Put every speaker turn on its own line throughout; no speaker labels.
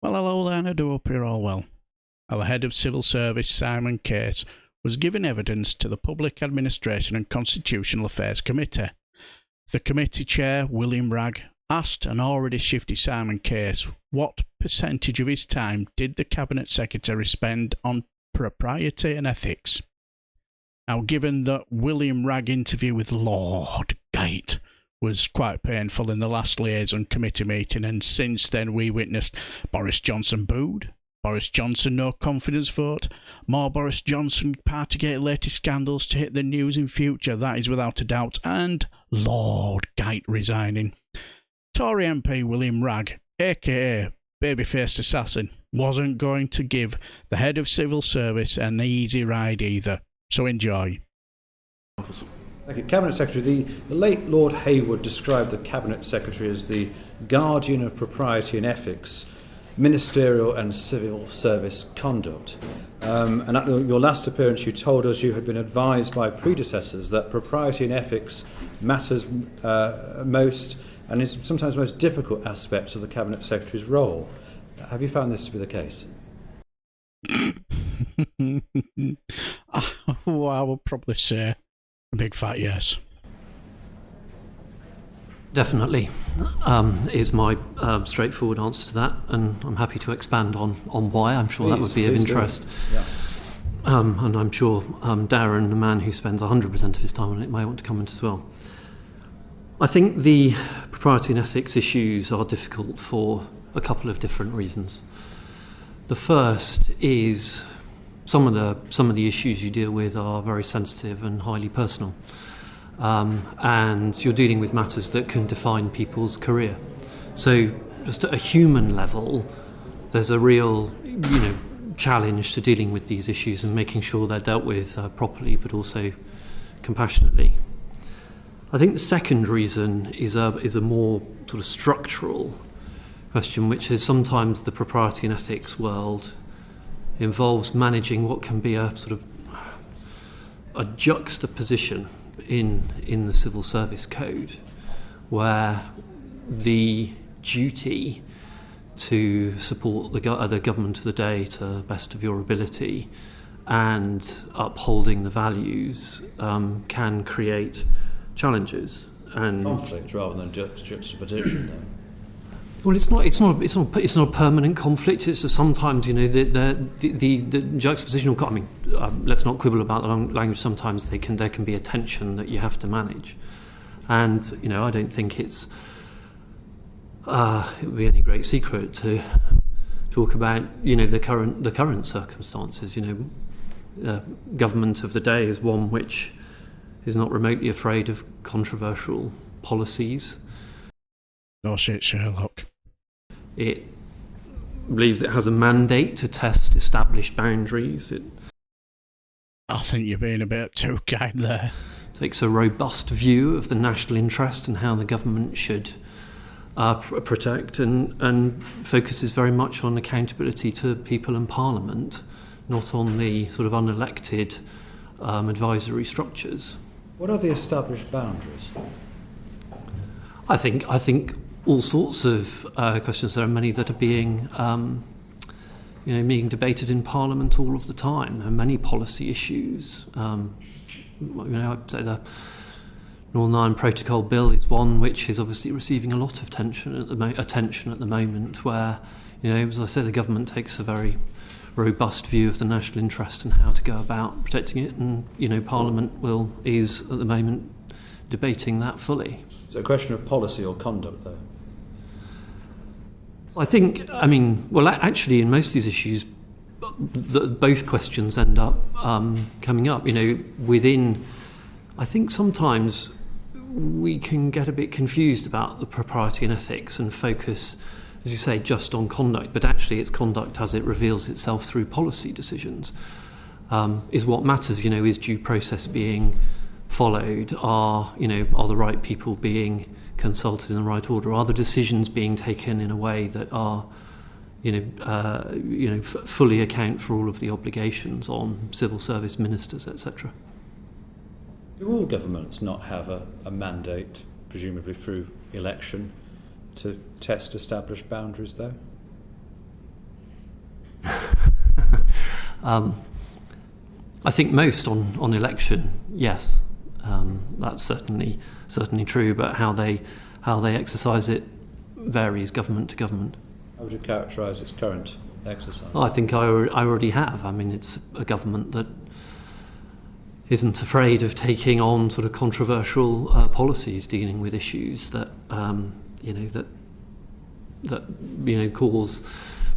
Well, hello there, and I do hope you're all well. Our Head of Civil Service, Simon Case, was giving evidence to the Public Administration and Constitutional Affairs Committee. The committee chair, William Wragg, asked an already shifty Simon Case what percentage of his time did the Cabinet Secretary spend on propriety and ethics. Now, given that William Wragg interview with Lord Geidt was quite painful in the last liaison committee meeting, and since then we witnessed Boris Johnson booed, Boris Johnson no confidence vote, more Boris Johnson partygate latest scandals to hit the news in future, that is without a doubt, and Lord Geidt resigning. Tory MP William Wragg, aka baby-faced assassin, wasn't going to give the head of civil service an easy ride either, so enjoy.
Thank you. Cabinet Secretary, the late Lord Hayward described the Cabinet Secretary as the guardian of propriety and ethics, ministerial and civil service conduct. And at your last appearance you told us you had been advised by predecessors that propriety and ethics matters most and is sometimes the most difficult aspect of the Cabinet Secretary's role. Have you found this to be the case?
Well, I would probably say a big fat yes.
Definitely is my straightforward answer to that, and I'm happy to expand on why. I'm sure that would be of interest.
Yeah.
And I'm sure Darren, the man who spends 100% of his time on it, may want to comment as well. I think the propriety and ethics issues are difficult for a couple of different reasons. The first is some of the issues you deal with are very sensitive and highly personal. And you're dealing with matters that can define people's career. So just at a human level, there's a real, challenge to dealing with these issues and making sure they're dealt with properly, but also compassionately. I think the second reason is a more sort of structural question, which is sometimes the propriety and ethics world involves managing what can be a sort of a juxtaposition in the civil service code, where the duty to support the government of the day to the best of your ability and upholding the values can create challenges and
conflict rather than juxtaposition.
Well, it's not a permanent conflict. It's just sometimes, the juxtaposition. Let's not quibble about the language. Sometimes there can be a tension that you have to manage, and I don't think it would be any great secret to talk about the current circumstances. The government of the day is one which is not remotely afraid of controversial policies.
No shit, Sherlock.
It believes it has a mandate to test established boundaries. It
I think you're being a bit too kind there.
Takes a robust view of the national interest and how the government should protect, and focuses very much on accountability to people and Parliament, not on the sort of unelected advisory structures.
What are the established boundaries?
I think all sorts of questions. There are many that are being debated in Parliament all of the time. There are many policy issues. I'd say the Northern Ireland Protocol Bill is one which is obviously receiving a lot of attention at the moment, where, as I said, the government takes a very robust view of the national interest and how to go about protecting it, and Parliament is at the moment debating that fully.
Is it a question of policy or conduct, though?
Actually, in most of these issues, both questions end up coming up. I think sometimes we can get a bit confused about the propriety and ethics and focus, as you say, just on conduct, but actually it's conduct as it reveals itself through policy decisions is what matters. Is due process being followed? Are the right people being consulted in the right order? Are the decisions being taken in a way that are fully account for all of the obligations on civil service ministers, etc.?
Do all governments not have a mandate, presumably through election, to test established boundaries, though?
I think most on election, yes, that's certainly true. But how they exercise it varies government to government.
How would you characterise its current exercise?
I think I already have. I mean, it's a government that isn't afraid of taking on sort of controversial policies dealing with issues that cause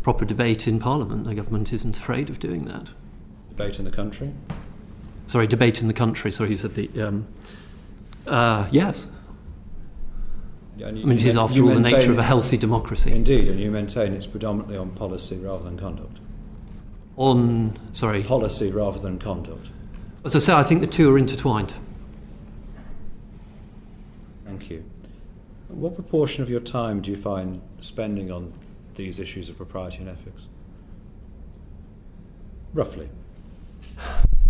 proper debate in Parliament. The government isn't afraid of doing that.
Debate in the country?
Sorry, debate in the country. Sorry, you said the... yes.
Yeah,
it is, after all, the nature of a healthy democracy.
Indeed, and you maintain it's predominantly on policy rather than conduct. Policy rather than conduct.
As I say, I think the two are intertwined.
Thank you. What proportion of your time do you find spending on these issues of propriety and ethics? Roughly.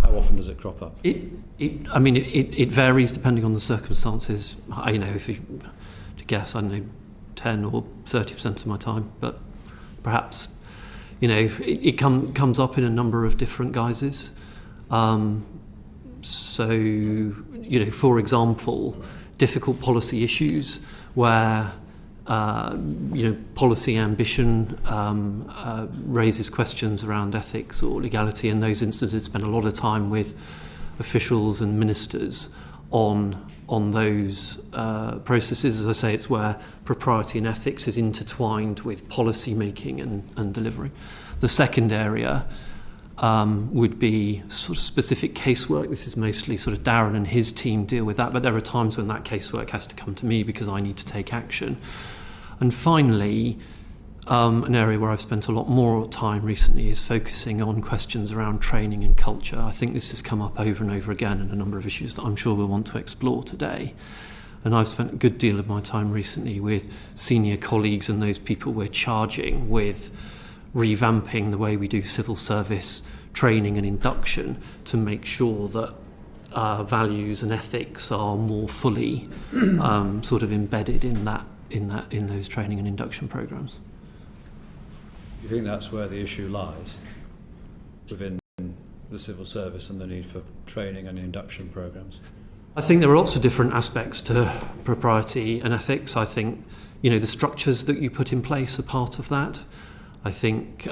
How often does it crop up?
It varies depending on the circumstances. If you to guess, 10 or 30% of my time, but perhaps, it comes up in a number of different guises. For example, difficult policy issues where policy ambition raises questions around ethics or legality. In those instances, spend a lot of time with officials and ministers on those processes. As I say, it's where propriety and ethics is intertwined with policy making and delivery. The second area would be sort of specific casework. This is mostly sort of Darren and his team deal with that, but there are times when that casework has to come to me because I need to take action. And finally, an area where I've spent a lot more time recently is focusing on questions around training and culture. I think this has come up over and over again in a number of issues that I'm sure we'll want to explore today. And I've spent a good deal of my time recently with senior colleagues and those people we're charging with revamping the way we do civil service training and induction to make sure that values and ethics are more fully sort of embedded in those training and induction programs.
Do you think that's where the issue lies, within the civil service and the need for training and induction programs?
I think there are lots of different aspects to propriety and ethics. I think, the structures that you put in place are part of that. I think,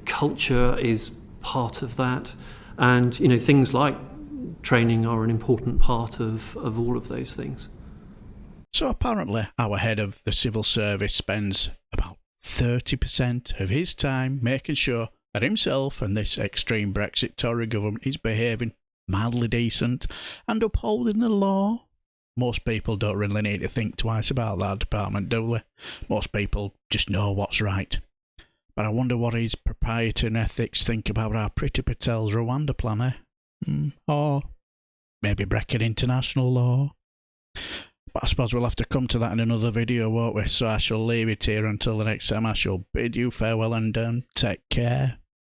culture is part of that. And, things like training are an important part of all of those things.
So apparently our head of the civil service spends about 30% of his time making sure that himself and this extreme Brexit Tory government is behaving mildly decent and upholding the law. Most people don't really need to think twice about that department, do they? Most people just know what's right. But I wonder what his propriety and ethics think about our Priti Patel's Rwanda plan, or maybe breaking international law. But I suppose we'll have to come to that in another video, won't we? So I shall leave it here until the next time. I shall bid you farewell and take care.